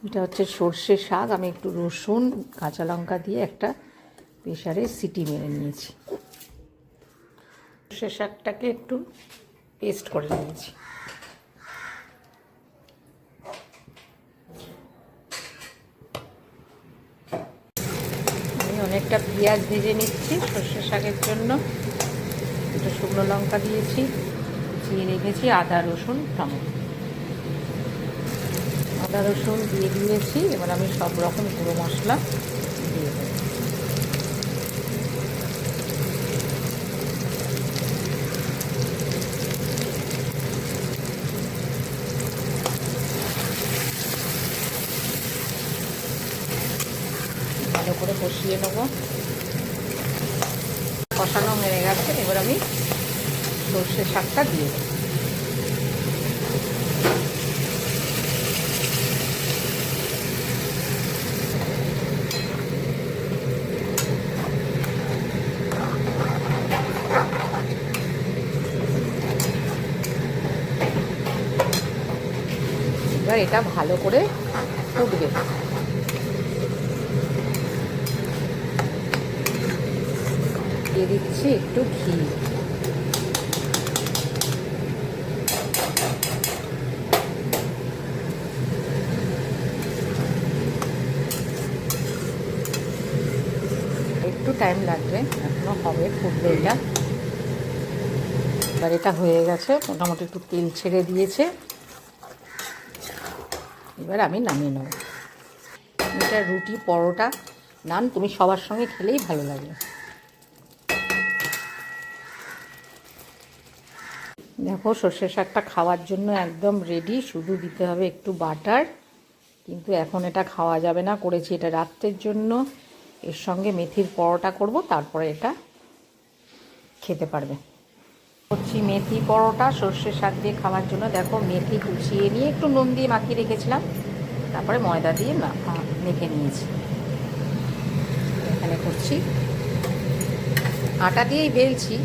এটা হচ্ছে সর্ষে শাক। আমি একটু রসুন কাঁচা লঙ্কা দিয়ে একটা প্রেসারে সিটি মেরে নিয়েছি। সর্ষে শাকটাকে একটু পেস্ট করে নিয়েছি। আমি অনেকটা পেঁয়াজ ভেজে নিচ্ছি সর্ষে শাকের জন্য। একটু শুকনো লঙ্কা দিয়েছি, কুচিয়ে রেখেছি আদা রসুন টমেটো। আদা রসুন দিয়ে দিয়েছি। এবার আমি সব রকম গুঁড়ো মশলা দিয়ে দেবো। ভালো করে কষিয়ে নেব। কষানো হয়ে গেছে, এবার আমি সর্ষে শাকটা দিয়ে দেবো। এবার এটা ভালো করে ফুটবে। দিয়ে দিচ্ছি একটু ঘি। একটু টাইম লাগবে, এখনো হবে, ফুটবে এটা। এবার এটা হয়ে গেছে, মোটামুটি একটু তেল ছেড়ে দিয়েছে। এবার আমি নামিয়ে নেব। এটা রুটি, পরোটা, নান, তুমি সবার সঙ্গে খেলেই ভালো লাগে। দেখো সর্ষে শাকটা খাওয়ার জন্য একদম রেডি। শুধু দিতে হবে একটু বাটার। কিন্তু এখন এটা খাওয়া যাবে না, করেছি এটা রাত্রের জন্য। এর সঙ্গে মেথির পরোটা করব, তারপরে এটা খেতে পারবে। করছি মেথি পরোটা সর্ষে শাক দিয়ে খাওয়ার জন্য। দেখো মেথি কুচিয়ে নিয়ে একটু নুন দিয়ে মাখিয়ে রেখেছিলাম, তারপরে ময়দা দিয়ে মেখে নিয়েছি। এখানে করছি, আটা দিয়েই বেলছি।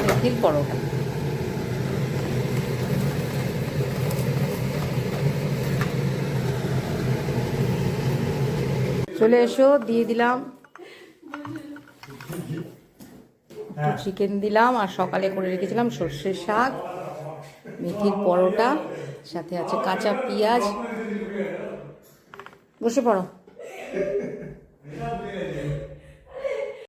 মেথির পরোটা চলে এসো, দিয়ে দিলাম একটু চিকেন দিলাম, আর সকালে করে রেখেছিলাম সর্ষের শাক, মেথির পরোটা, সাথে আছে কাঁচা পেঁয়াজ। বসে পড়ো।